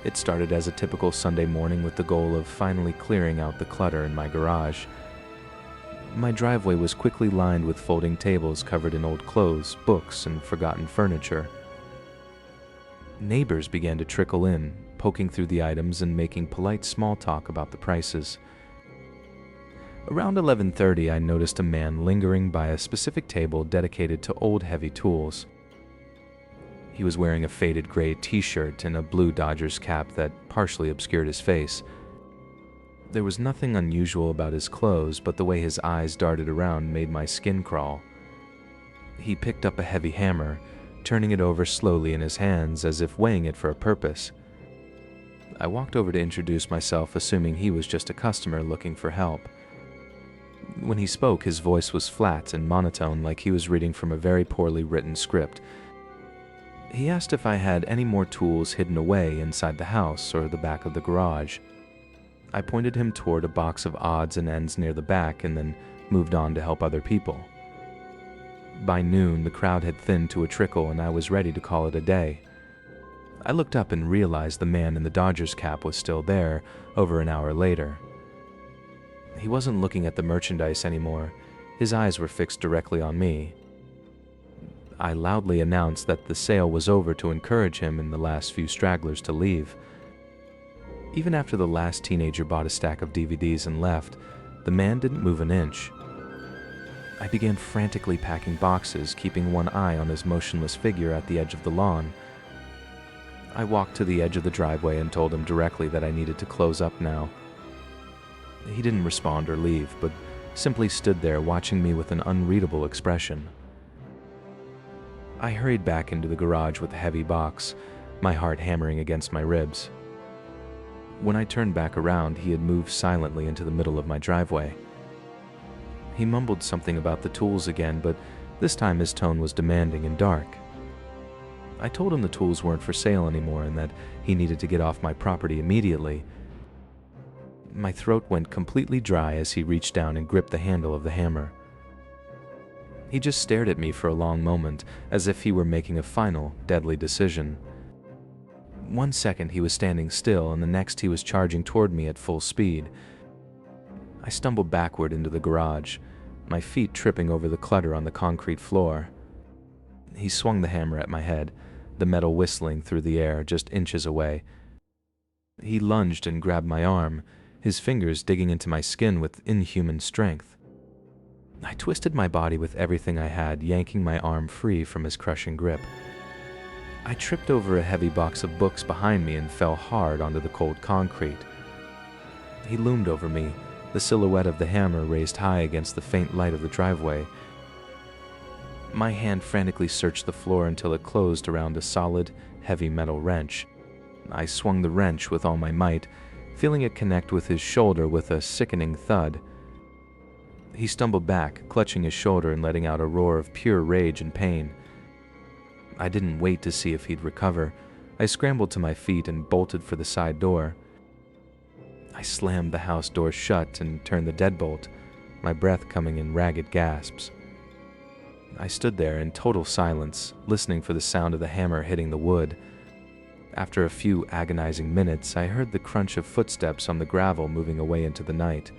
It started as a typical Sunday morning with the goal of finally clearing out the clutter in my garage. My driveway was quickly lined with folding tables covered in old clothes, books, and forgotten furniture. Neighbors began to trickle in, poking through the items and making polite small talk about the prices. Around 11:30, I noticed a man lingering by a specific table dedicated to old heavy tools. He was wearing a faded gray t-shirt and a blue Dodgers cap that partially obscured his face. There was nothing unusual about his clothes, but the way his eyes darted around made my skin crawl. He picked up a heavy hammer, turning it over slowly in his hands as if weighing it for a purpose. I walked over to introduce myself, assuming he was just a customer looking for help. When he spoke, his voice was flat and monotone, like he was reading from a very poorly written script. He asked if I had any more tools hidden away inside the house or the back of the garage. I pointed him toward a box of odds and ends near the back and then moved on to help other people. By noon, the crowd had thinned to a trickle and I was ready to call it a day. I looked up and realized the man in the Dodgers cap was still there over an hour later. He wasn't looking at the merchandise anymore. His eyes were fixed directly on me. I loudly announced that the sale was over to encourage him and the last few stragglers to leave. Even after the last teenager bought a stack of DVDs and left, the man didn't move an inch. I began frantically packing boxes, keeping one eye on his motionless figure at the edge of the lawn. I walked to the edge of the driveway and told him directly that I needed to close up now. He didn't respond or leave, but simply stood there watching me with an unreadable expression. I hurried back into the garage with a heavy box, my heart hammering against my ribs. When I turned back around, he had moved silently into the middle of my driveway. He mumbled something about the tools again, but this time his tone was demanding and dark. I told him the tools weren't for sale anymore and that he needed to get off my property immediately. My throat went completely dry as he reached down and gripped the handle of the hammer. He just stared at me for a long moment, as if he were making a final, deadly decision. 1 second he was standing still, and the next he was charging toward me at full speed. I stumbled backward into the garage, my feet tripping over the clutter on the concrete floor. He swung the hammer at my head, the metal whistling through the air just inches away. He lunged and grabbed my arm, his fingers digging into my skin with inhuman strength. I twisted my body with everything I had, yanking my arm free from his crushing grip. I tripped over a heavy box of books behind me and fell hard onto the cold concrete. He loomed over me, the silhouette of the hammer raised high against the faint light of the driveway. My hand frantically searched the floor until it closed around a solid, heavy metal wrench. I swung the wrench with all my might, feeling it connect with his shoulder with a sickening thud. He stumbled back, clutching his shoulder and letting out a roar of pure rage and pain. I didn't wait to see if he'd recover. I scrambled to my feet and bolted for the side door. I slammed the house door shut and turned the deadbolt, my breath coming in ragged gasps. I stood there in total silence, listening for the sound of the hammer hitting the wood. After a few agonizing minutes, I heard the crunch of footsteps on the gravel moving away into the night.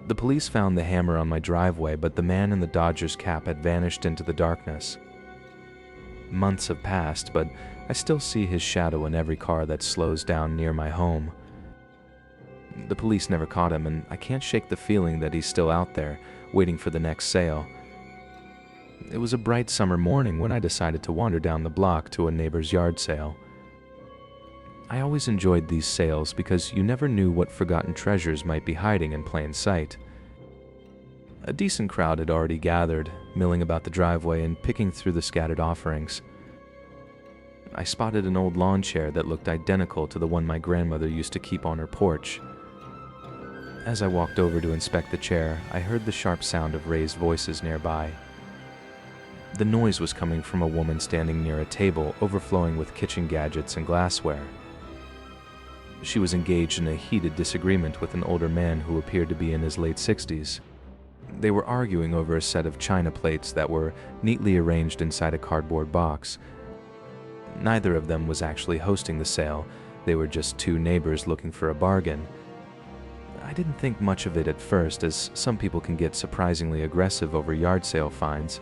The police found the hammer on my driveway, but the man in the Dodgers cap had vanished into the darkness. Months have passed, but I still see his shadow in every car that slows down near my home. The police never caught him, and I can't shake the feeling that he's still out there, waiting for the next sale. It was a bright summer morning when I decided to wander down the block to a neighbor's yard sale. I always enjoyed these sales because you never knew what forgotten treasures might be hiding in plain sight. A decent crowd had already gathered, milling about the driveway and picking through the scattered offerings. I spotted an old lawn chair that looked identical to the one my grandmother used to keep on her porch. As I walked over to inspect the chair, I heard the sharp sound of raised voices nearby. The noise was coming from a woman standing near a table overflowing with kitchen gadgets and glassware. She was engaged in a heated disagreement with an older man who appeared to be in his late 60s. They were arguing over a set of china plates that were neatly arranged inside a cardboard box. Neither of them was actually hosting the sale. They were just two neighbors looking for a bargain. I didn't think much of it at first, as some people can get surprisingly aggressive over yard sale finds.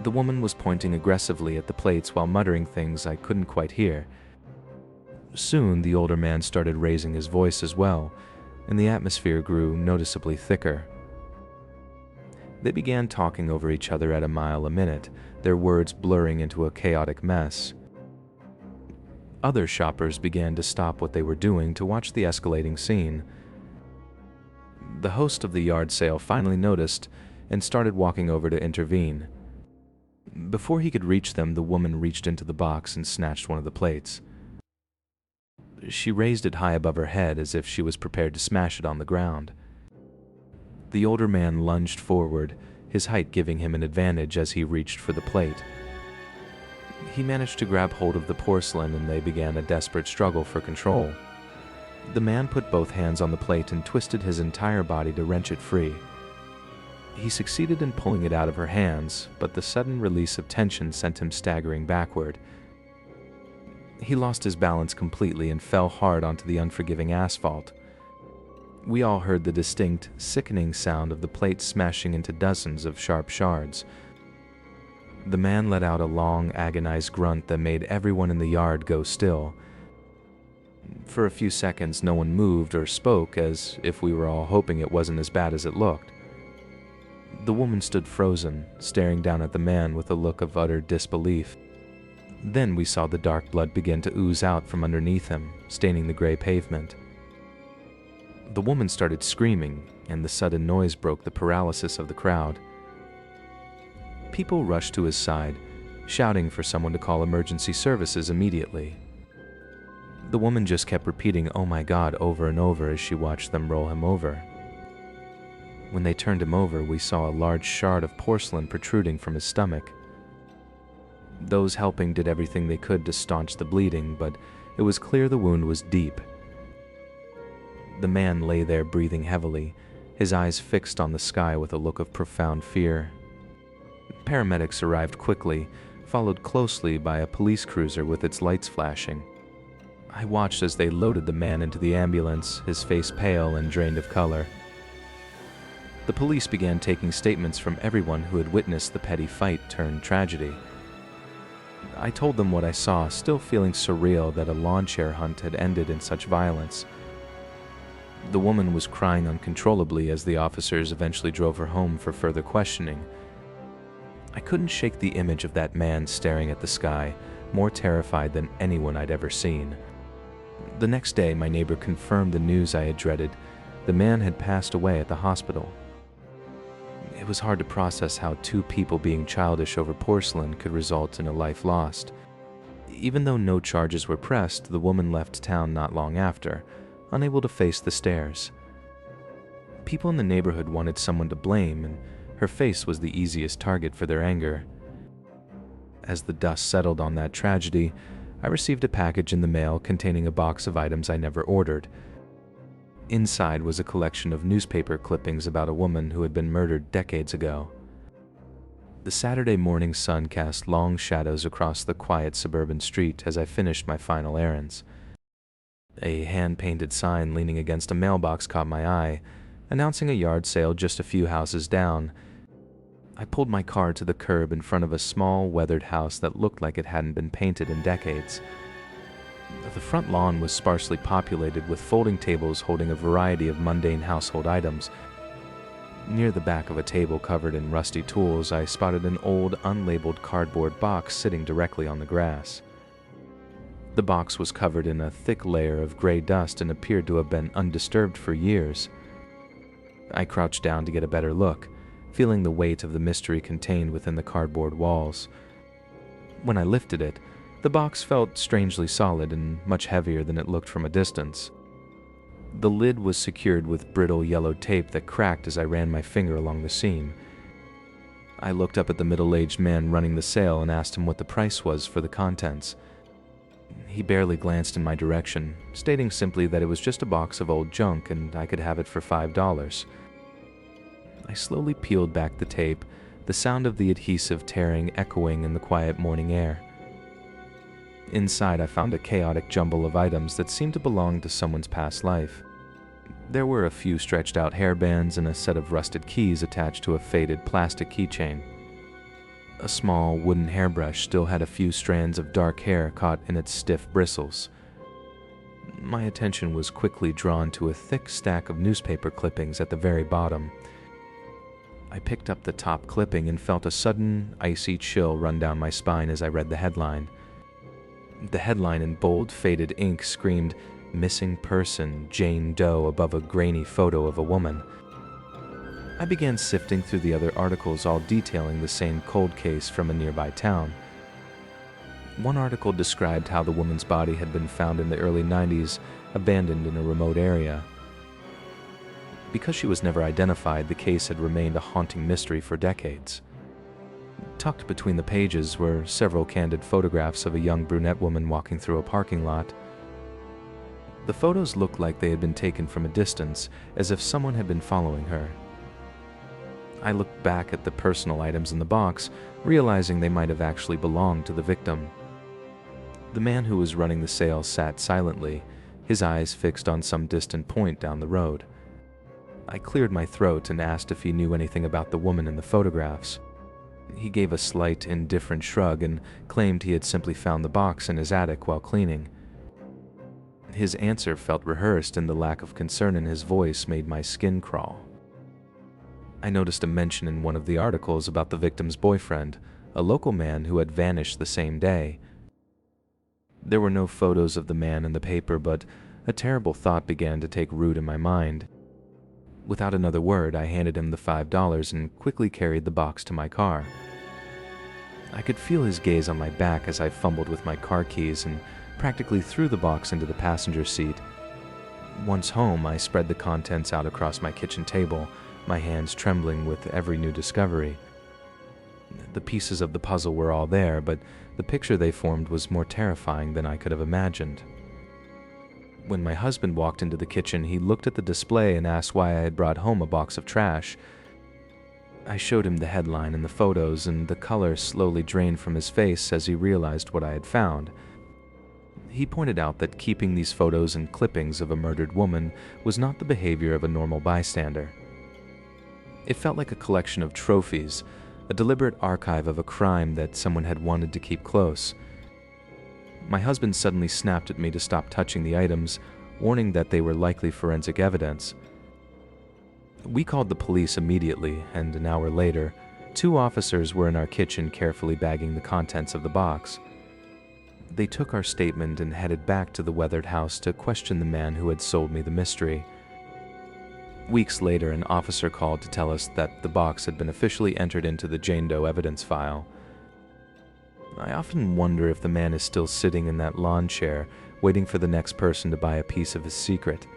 The woman was pointing aggressively at the plates while muttering things I couldn't quite hear. Soon, the older man started raising his voice as well, and the atmosphere grew noticeably thicker. They began talking over each other at a mile a minute, their words blurring into a chaotic mess. Other shoppers began to stop what they were doing to watch the escalating scene. The host of the yard sale finally noticed and started walking over to intervene. Before he could reach them, the woman reached into the box and snatched one of the plates. She raised it high above her head as if she was prepared to smash it on the ground. The older man lunged forward, his height giving him an advantage as he reached for the plate. He managed to grab hold of the porcelain and they began a desperate struggle for control. The man put both hands on the plate and twisted his entire body to wrench it free. He succeeded in pulling it out of her hands, but the sudden release of tension sent him staggering backward. He lost his balance completely and fell hard onto the unforgiving asphalt. We all heard the distinct, sickening sound of the plate smashing into dozens of sharp shards. The man let out a long, agonized grunt that made everyone in the yard go still. For a few seconds, no one moved or spoke, as if we were all hoping it wasn't as bad as it looked. The woman stood frozen, staring down at the man with a look of utter disbelief. Then we saw the dark blood begin to ooze out from underneath him, staining the gray pavement. The woman started screaming, and the sudden noise broke the paralysis of the crowd. People rushed to his side, shouting for someone to call emergency services immediately. The woman just kept repeating, "Oh my God," over and over as she watched them roll him over. When they turned him over, we saw a large shard of porcelain protruding from his stomach. Those helping did everything they could to staunch the bleeding, but it was clear the wound was deep. The man lay there breathing heavily, his eyes fixed on the sky with a look of profound fear. Paramedics arrived quickly, followed closely by a police cruiser with its lights flashing. I watched as they loaded the man into the ambulance, his face pale and drained of color. The police began taking statements from everyone who had witnessed the petty fight turned tragedy. I told them what I saw, still feeling surreal that a lawn chair hunt had ended in such violence. The woman was crying uncontrollably as the officers eventually drove her home for further questioning. I couldn't shake the image of that man staring at the sky, more terrified than anyone I'd ever seen. The next day, my neighbor confirmed the news I had dreaded. The man had passed away at the hospital. It was hard to process how two people being childish over porcelain could result in a life lost. Even though no charges were pressed, the woman left town not long after, unable to face the stares. People in the neighborhood wanted someone to blame, and her face was the easiest target for their anger. As the dust settled on that tragedy, I received a package in the mail containing a box of items I never ordered. Inside was a collection of newspaper clippings about a woman who had been murdered decades ago. The Saturday morning sun cast long shadows across the quiet suburban street as I finished my final errands. A hand-painted sign leaning against a mailbox caught my eye, announcing a yard sale just a few houses down. I pulled my car to the curb in front of a small, weathered house that looked like it hadn't been painted in decades. The front lawn was sparsely populated with folding tables holding a variety of mundane household items. Near the back of a table covered in rusty tools, I spotted an old, unlabeled cardboard box sitting directly on the grass. The box was covered in a thick layer of gray dust and appeared to have been undisturbed for years. I crouched down to get a better look, feeling the weight of the mystery contained within the cardboard walls. When I lifted it, the box felt strangely solid and much heavier than it looked from a distance. The lid was secured with brittle yellow tape that cracked as I ran my finger along the seam. I looked up at the middle-aged man running the sale and asked him what the price was for the contents. He barely glanced in my direction, stating simply that it was just a box of old junk and I could have it for $5. I slowly peeled back the tape, the sound of the adhesive tearing echoing in the quiet morning air. Inside, I found a chaotic jumble of items that seemed to belong to someone's past life. There were a few stretched out hairbands and a set of rusted keys attached to a faded plastic keychain. A small wooden hairbrush still had a few strands of dark hair caught in its stiff bristles. My attention was quickly drawn to a thick stack of newspaper clippings at the very bottom. I picked up the top clipping and felt a sudden, icy chill run down my spine as I read the headline. The headline in bold, faded ink screamed, "Missing Person, Jane Doe," above a grainy photo of a woman. I began sifting through the other articles, all detailing the same cold case from a nearby town. One article described how the woman's body had been found in the early 90s, abandoned in a remote area. Because she was never identified, the case had remained a haunting mystery for decades. Tucked between the pages were several candid photographs of a young brunette woman walking through a parking lot. The photos looked like they had been taken from a distance, as if someone had been following her. I looked back at the personal items in the box, realizing they might have actually belonged to the victim. The man who was running the sale sat silently, his eyes fixed on some distant point down the road. I cleared my throat and asked if he knew anything about the woman in the photographs. He gave a slight, indifferent shrug and claimed he had simply found the box in his attic while cleaning. His answer felt rehearsed, and the lack of concern in his voice made my skin crawl. I noticed a mention in one of the articles about the victim's boyfriend, a local man who had vanished the same day. There were no photos of the man in the paper, but a terrible thought began to take root in my mind. Without another word, I handed him the $5 and quickly carried the box to my car. I could feel his gaze on my back as I fumbled with my car keys and practically threw the box into the passenger seat. Once home, I spread the contents out across my kitchen table, my hands trembling with every new discovery. The pieces of the puzzle were all there, but the picture they formed was more terrifying than I could have imagined. When my husband walked into the kitchen, he looked at the display and asked why I had brought home a box of trash. I showed him the headline and the photos, and the color slowly drained from his face as he realized what I had found. He pointed out that keeping these photos and clippings of a murdered woman was not the behavior of a normal bystander. It felt like a collection of trophies, a deliberate archive of a crime that someone had wanted to keep close. My husband suddenly snapped at me to stop touching the items, warning that they were likely forensic evidence. We called the police immediately, and an hour later, 2 officers were in our kitchen carefully bagging the contents of the box. They took our statement and headed back to the weathered house to question the man who had sold me the mystery. Weeks later, an officer called to tell us that the box had been officially entered into the Jane Doe evidence file. I often wonder if the man is still sitting in that lawn chair, waiting for the next person to buy a piece of his secret.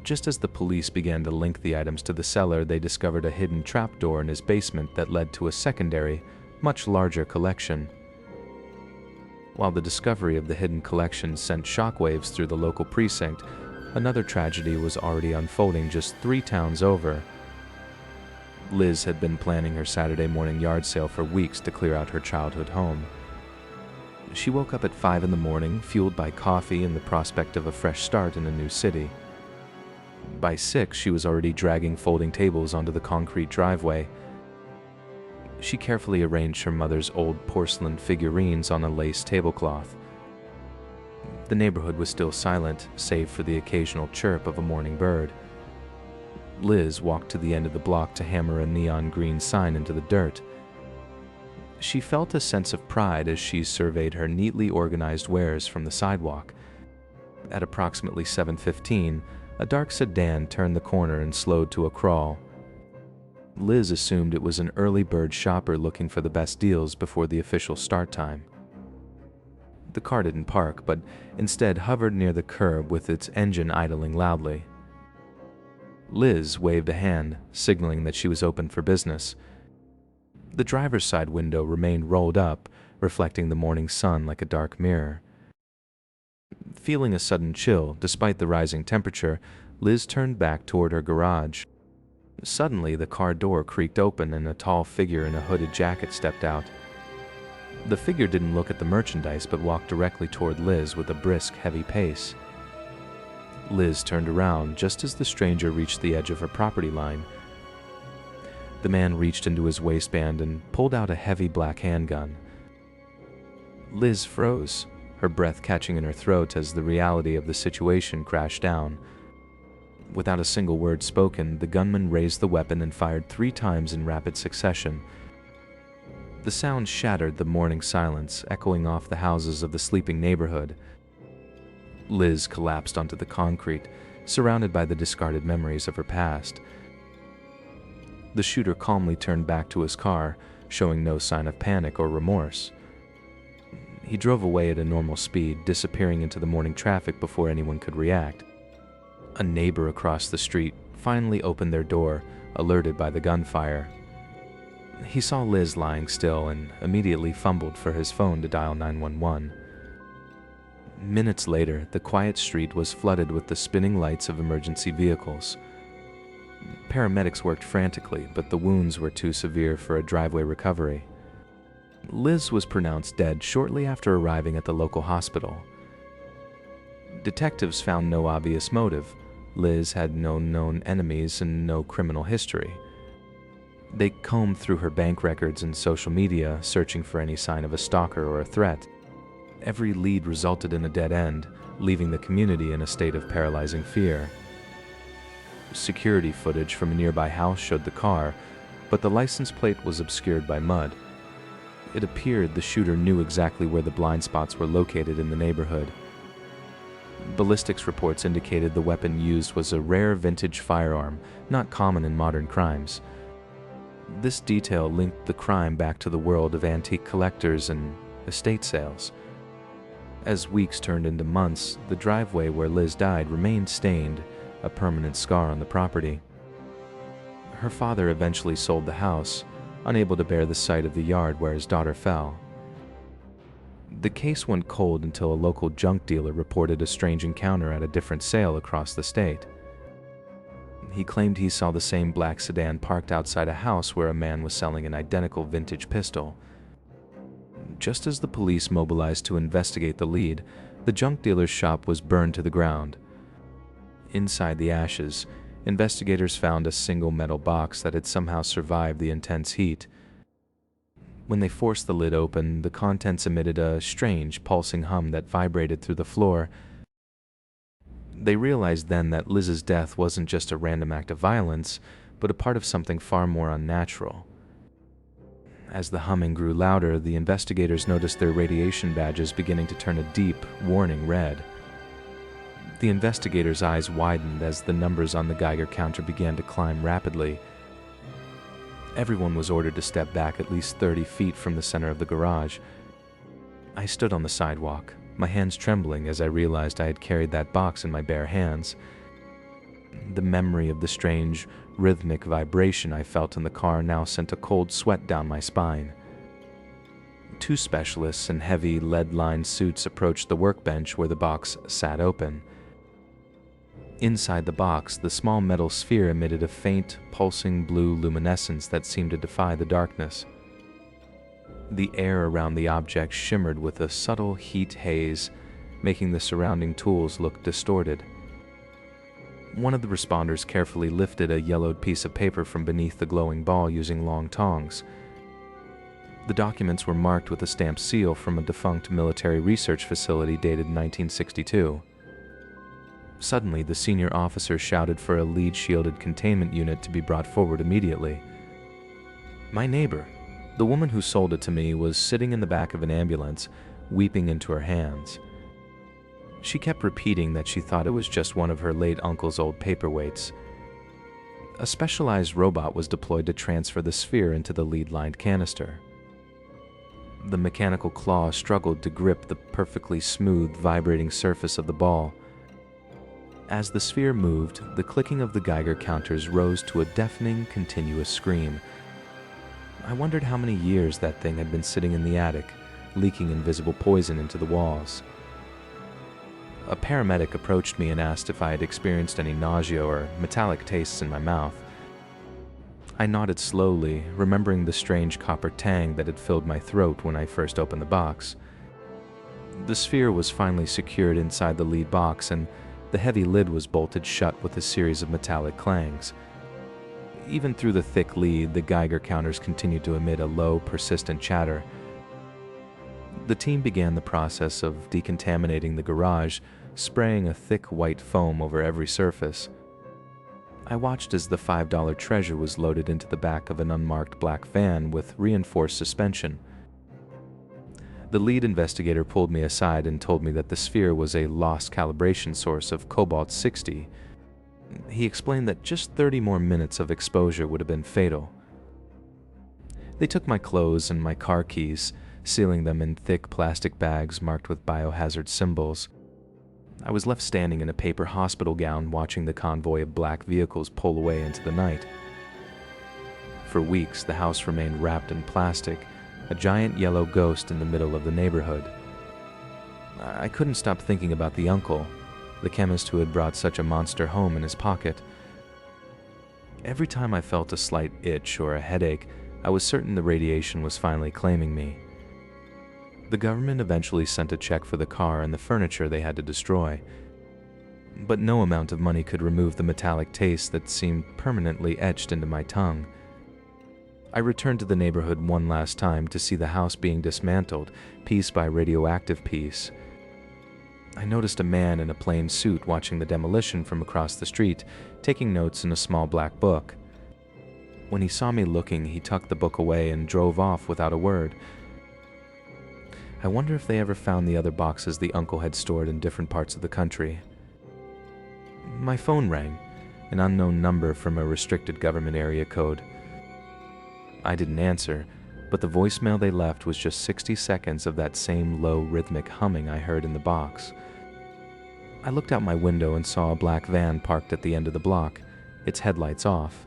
Just as the police began to link the items to the seller, they discovered a hidden trapdoor in his basement that led to a secondary, much larger collection. While the discovery of the hidden collection sent shockwaves through the local precinct, another tragedy was already unfolding just 3 towns over. Liz had been planning her Saturday morning yard sale for weeks to clear out her childhood home. She woke up at 5 in the morning, fueled by coffee and the prospect of a fresh start in a new city. By 6, she was already dragging folding tables onto the concrete driveway. She carefully arranged her mother's old porcelain figurines on a lace tablecloth. The neighborhood was still silent, save for the occasional chirp of a morning bird. Liz walked to the end of the block to hammer a neon green sign into the dirt. She felt a sense of pride as she surveyed her neatly organized wares from the sidewalk. At approximately 7:15, a dark sedan turned the corner and slowed to a crawl. Liz assumed it was an early bird shopper looking for the best deals before the official start time. The car didn't park, but instead hovered near the curb with its engine idling loudly. Liz waved a hand, signaling that she was open for business. The driver's side window remained rolled up, reflecting the morning sun like a dark mirror. Feeling a sudden chill, despite the rising temperature, Liz turned back toward her garage. Suddenly, the car door creaked open and a tall figure in a hooded jacket stepped out. The figure didn't look at the merchandise but walked directly toward Liz with a brisk, heavy pace. Liz turned around just as the stranger reached the edge of her property line. The man reached into his waistband and pulled out a heavy black handgun. Liz froze, her breath catching in her throat as the reality of the situation crashed down. Without a single word spoken, the gunman raised the weapon and fired 3 times in rapid succession. The sound shattered the morning silence, echoing off the houses of the sleeping neighborhood. Liz collapsed onto the concrete, surrounded by the discarded memories of her past. The shooter calmly turned back to his car, showing no sign of panic or remorse. He drove away at a normal speed, disappearing into the morning traffic before anyone could react. A neighbor across the street finally opened their door, alerted by the gunfire. He saw Liz lying still and immediately fumbled for his phone to dial 911. Minutes later, the quiet street was flooded with the spinning lights of emergency vehicles. Paramedics worked frantically, but the wounds were too severe for a driveway recovery. Liz was pronounced dead shortly after arriving at the local hospital. Detectives found no obvious motive. Liz had no known enemies and no criminal history. They combed through her bank records and social media, searching for any sign of a stalker or a threat. Every lead resulted in a dead end, leaving the community in a state of paralyzing fear. Security footage from a nearby house showed the car, but the license plate was obscured by mud. It appeared the shooter knew exactly where the blind spots were located in the neighborhood. Ballistics reports indicated the weapon used was a rare vintage firearm, not common in modern crimes. This detail linked the crime back to the world of antique collectors and estate sales. As weeks turned into months, the driveway where Liz died remained stained, a permanent scar on the property. Her father eventually sold the house, unable to bear the sight of the yard where his daughter fell. The case went cold until a local junk dealer reported a strange encounter at a different sale across the state. He claimed he saw the same black sedan parked outside a house where a man was selling an identical vintage pistol. Just as the police mobilized to investigate the lead, the junk dealer's shop was burned to the ground. Inside the ashes, investigators found a single metal box that had somehow survived the intense heat. When they forced the lid open, the contents emitted a strange, pulsing hum that vibrated through the floor. They realized then that Liz's death wasn't just a random act of violence, but a part of something far more unnatural. As the humming grew louder, the investigators noticed their radiation badges beginning to turn a deep, warning red. The investigators' eyes widened as the numbers on the Geiger counter began to climb rapidly. Everyone was ordered to step back at least 30 feet from the center of the garage. I stood on the sidewalk, my hands trembling as I realized I had carried that box in my bare hands. The memory of the strange, rhythmic vibration I felt in the car now sent a cold sweat down my spine. 2 specialists in heavy, lead-lined suits approached the workbench where the box sat open. Inside the box, the small metal sphere emitted a faint, pulsing blue luminescence that seemed to defy the darkness. The air around the object shimmered with a subtle heat haze, making the surrounding tools look distorted. One of the responders carefully lifted a yellowed piece of paper from beneath the glowing ball using long tongs. The documents were marked with a stamped seal from a defunct military research facility dated 1962. Suddenly, the senior officer shouted for a lead-shielded containment unit to be brought forward immediately. My neighbor, the woman who sold it to me, was sitting in the back of an ambulance, weeping into her hands. She kept repeating that she thought it was just one of her late uncle's old paperweights. A specialized robot was deployed to transfer the sphere into the lead-lined canister. The mechanical claw struggled to grip the perfectly smooth, vibrating surface of the ball. As the sphere moved, the clicking of the Geiger counters rose to a deafening, continuous scream. I wondered how many years that thing had been sitting in the attic, leaking invisible poison into the walls. A paramedic approached me and asked if I had experienced any nausea or metallic tastes in my mouth. I nodded slowly, remembering the strange copper tang that had filled my throat when I first opened the box. The sphere was finally secured inside the lead box, and the heavy lid was bolted shut with a series of metallic clangs. Even through the thick lead, the Geiger counters continued to emit a low, persistent chatter. The team began the process of decontaminating the garage, spraying a thick white foam over every surface. I watched as the $5 treasure was loaded into the back of an unmarked black van with reinforced suspension. The lead investigator pulled me aside and told me that the sphere was a lost calibration source of cobalt-60. He explained that just 30 more minutes of exposure would have been fatal. They took my clothes and my car keys, sealing them in thick plastic bags marked with biohazard symbols. I was left standing in a paper hospital gown watching the convoy of black vehicles pull away into the night. For weeks, the house remained wrapped in plastic, a giant yellow ghost in the middle of the neighborhood. I couldn't stop thinking about the uncle, the chemist who had brought such a monster home in his pocket. Every time I felt a slight itch or a headache, I was certain the radiation was finally claiming me. The government eventually sent a check for the car and the furniture they had to destroy, but no amount of money could remove the metallic taste that seemed permanently etched into my tongue. I returned to the neighborhood one last time to see the house being dismantled, piece by radioactive piece. I noticed a man in a plain suit watching the demolition from across the street, taking notes in a small black book. When he saw me looking, he tucked the book away and drove off without a word. I wonder if they ever found the other boxes the uncle had stored in different parts of the country. My phone rang, an unknown number from a restricted government area code. I didn't answer, but the voicemail they left was just 60 seconds of that same low rhythmic humming I heard in the box. I looked out my window and saw a black van parked at the end of the block, its headlights off.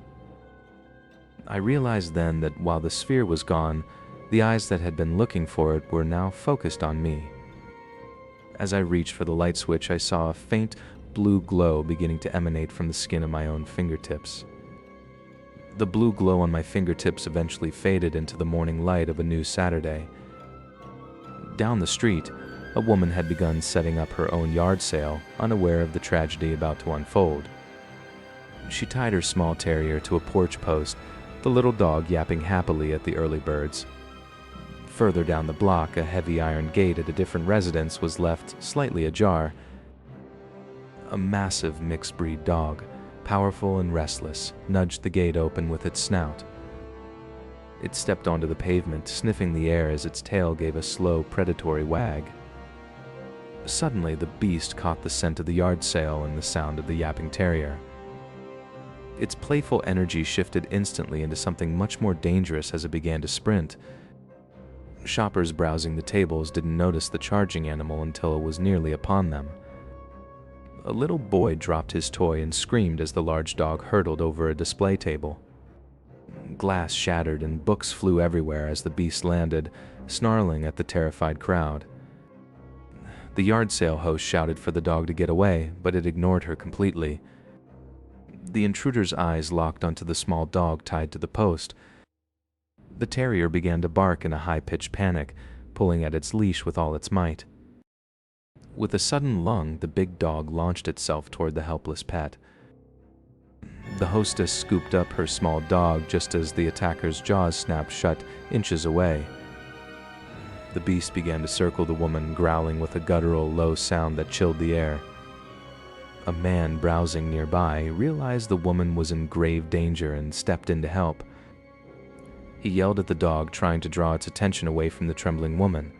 I realized then that while the sphere was gone, the eyes that had been looking for it were now focused on me. As I reached for the light switch, I saw a faint blue glow beginning to emanate from the skin of my own fingertips. The blue glow on my fingertips eventually faded into the morning light of a new Saturday. Down the street, a woman had begun setting up her own yard sale, unaware of the tragedy about to unfold. She tied her small terrier to a porch post, the little dog yapping happily at the early birds. Further down the block, a heavy iron gate at a different residence was left slightly ajar. A massive mixed-breed dog, powerful and restless, nudged the gate open with its snout. It stepped onto the pavement, sniffing the air as its tail gave a slow, predatory wag. Suddenly, the beast caught the scent of the yard sale and the sound of the yapping terrier. Its playful energy shifted instantly into something much more dangerous as it began to sprint. Shoppers browsing the tables didn't notice the charging animal until it was nearly upon them. A little boy dropped his toy and screamed as the large dog hurtled over a display table. Glass shattered and books flew everywhere as the beast landed, snarling at the terrified crowd. The yard sale host shouted for the dog to get away, but it ignored her completely. The intruder's eyes locked onto the small dog tied to the post. The terrier began to bark in a high-pitched panic, pulling at its leash with all its might. With a sudden lung, the big dog launched itself toward the helpless pet. The hostess scooped up her small dog just as the attacker's jaws snapped shut inches away. The beast began to circle the woman, growling with a guttural, low sound that chilled the air. A man browsing nearby realized the woman was in grave danger and stepped in to help. He yelled at the dog, trying to draw its attention away from the trembling woman.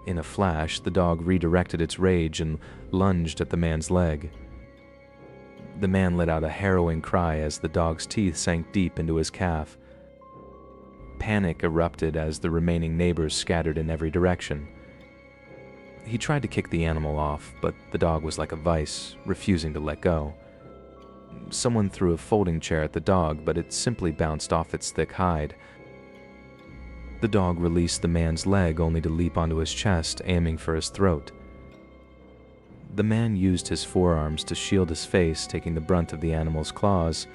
In a flash, the dog redirected its rage and lunged at the man's leg. The man let out a harrowing cry as the dog's teeth sank deep into his calf. Panic erupted as the remaining neighbors scattered in every direction. He tried to kick the animal off, but the dog was like a vice, refusing to let go. Someone threw a folding chair at the dog, but it simply bounced off its thick hide. The dog released the man's leg only to leap onto his chest, aiming for his throat. The man used his forearms to shield his face, taking the brunt of the animal's claws.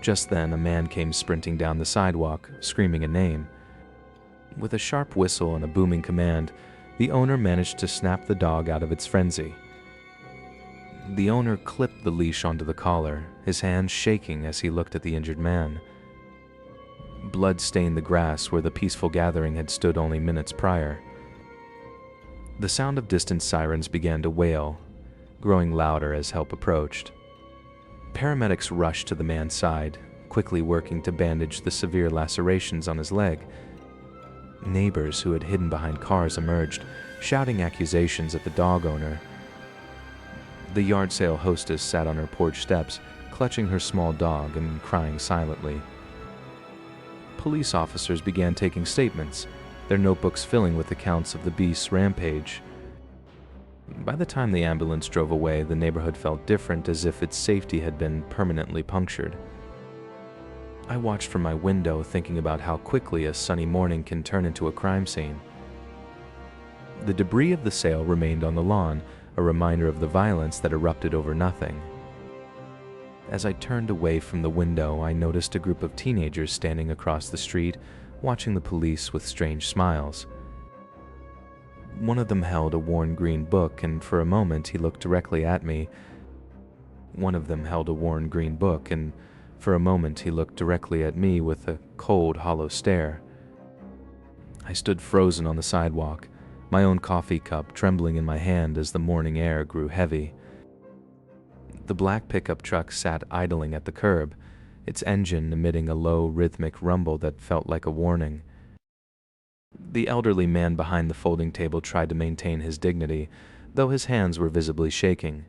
Just then, a man came sprinting down the sidewalk, screaming a name. With a sharp whistle and a booming command, the owner managed to snap the dog out of its frenzy. The owner clipped the leash onto the collar, his hands shaking as he looked at the injured man. Blood stained the grass where the peaceful gathering had stood only minutes prior. The sound of distant sirens began to wail, growing louder as help approached. Paramedics rushed to the man's side, quickly working to bandage the severe lacerations on his leg. Neighbors who had hidden behind cars emerged, shouting accusations at the dog owner. The yard sale hostess sat on her porch steps, clutching her small dog and crying silently. Police officers began taking statements, their notebooks filling with accounts of the beast's rampage. By the time the ambulance drove away, the neighborhood felt different, as if its safety had been permanently punctured. I watched from my window, thinking about how quickly a sunny morning can turn into a crime scene. The debris of the sale remained on the lawn, a reminder of the violence that erupted over nothing. As I turned away from the window, I noticed a group of teenagers standing across the street, watching the police with strange smiles. One of them held a worn green book, and for a moment he looked directly at me. With a cold, hollow stare. I stood frozen on the sidewalk, my own coffee cup trembling in my hand as the morning air grew heavy. The black pickup truck sat idling at the curb, its engine emitting a low, rhythmic rumble that felt like a warning. The elderly man behind the folding table tried to maintain his dignity, though his hands were visibly shaking.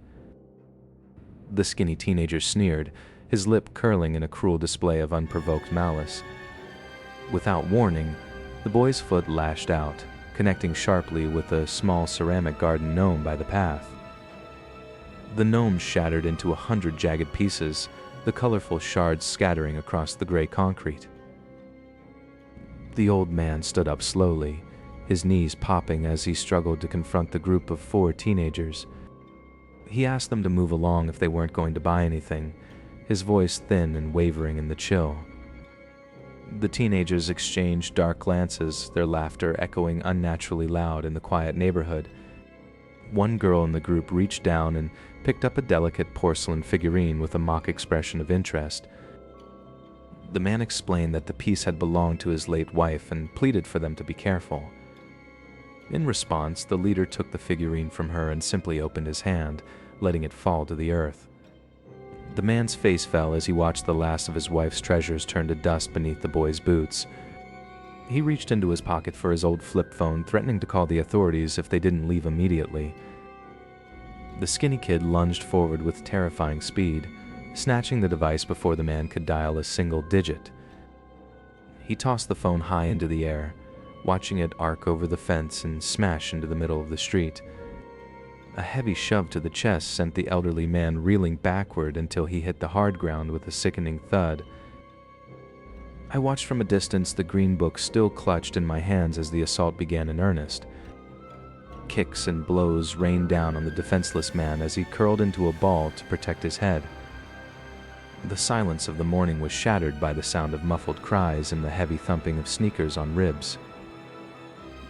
The skinny teenager sneered, his lip curling in a cruel display of unprovoked malice. Without warning, the boy's foot lashed out, connecting sharply with a small ceramic garden gnome by the path. The gnome shattered into 100 jagged pieces, the colorful shards scattering across the gray concrete. The old man stood up slowly, his knees popping as he struggled to confront the group of 4 teenagers. He asked them to move along if they weren't going to buy anything, his voice thin and wavering in the chill. The teenagers exchanged dark glances, their laughter echoing unnaturally loud in the quiet neighborhood. One girl in the group reached down and picked up a delicate porcelain figurine with a mock expression of interest. The man explained that the piece had belonged to his late wife and pleaded for them to be careful. In response, the leader took the figurine from her and simply opened his hand, letting it fall to the earth. The man's face fell as he watched the last of his wife's treasures turn to dust beneath the boy's boots. He reached into his pocket for his old flip phone, threatening to call the authorities if they didn't leave immediately. The skinny kid lunged forward with terrifying speed, snatching the device before the man could dial a single digit. He tossed the phone high into the air, watching it arc over the fence and smash into the middle of the street. A heavy shove to the chest sent the elderly man reeling backward until he hit the hard ground with a sickening thud. I watched from a distance, the green book still clutched in my hands as the assault began in earnest. Kicks and blows rained down on the defenseless man as he curled into a ball to protect his head. The silence of the morning was shattered by the sound of muffled cries and the heavy thumping of sneakers on ribs.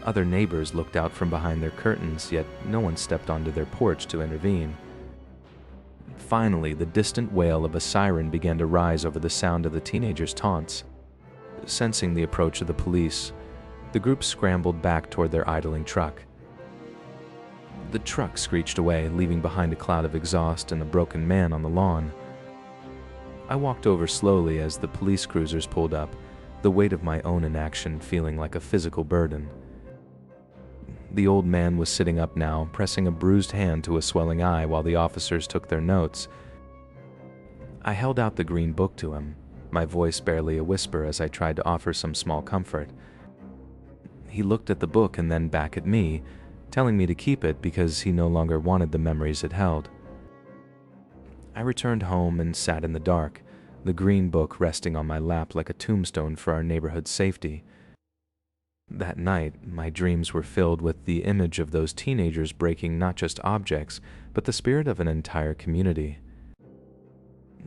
Other neighbors looked out from behind their curtains, yet no one stepped onto their porch to intervene. Finally, the distant wail of a siren began to rise over the sound of the teenagers' taunts. Sensing the approach of the police, the group scrambled back toward their idling truck. The truck screeched away, leaving behind a cloud of exhaust and a broken man on the lawn. I walked over slowly as the police cruisers pulled up, the weight of my own inaction feeling like a physical burden. The old man was sitting up now, pressing a bruised hand to a swelling eye while the officers took their notes. I held out the green book to him, my voice barely a whisper as I tried to offer some small comfort. He looked at the book and then back at me, telling me to keep it because he no longer wanted the memories it held. I returned home and sat in the dark, the green book resting on my lap like a tombstone for our neighborhood's safety. That night, my dreams were filled with the image of those teenagers breaking not just objects, but the spirit of an entire community.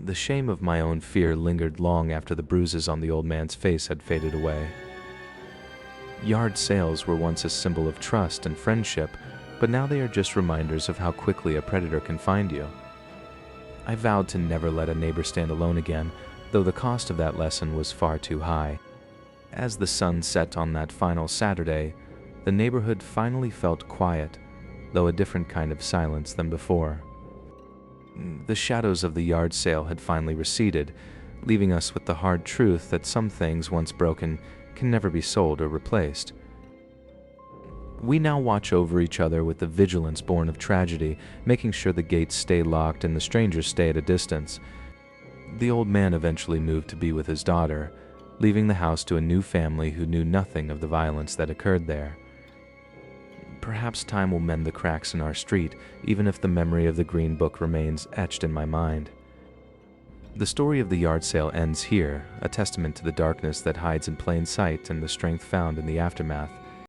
The shame of my own fear lingered long after the bruises on the old man's face had faded away. Yard sales were once a symbol of trust and friendship, but now they are just reminders of how quickly a predator can find you. I vowed to never let a neighbor stand alone again, though the cost of that lesson was far too high. As the sun set on that final Saturday, the neighborhood finally felt quiet, though a different kind of silence than before. The shadows of the yard sale had finally receded, leaving us with the hard truth that some things once broken can never be sold or replaced. We now watch over each other with the vigilance born of tragedy, making sure the gates stay locked and the strangers stay at a distance. The old man eventually moved to be with his daughter, leaving the house to a new family who knew nothing of the violence that occurred there. Perhaps time will mend the cracks in our street, even if the memory of the Green Book remains etched in my mind. The story of the yard sale ends here, a testament to the darkness that hides in plain sight and the strength found in the aftermath.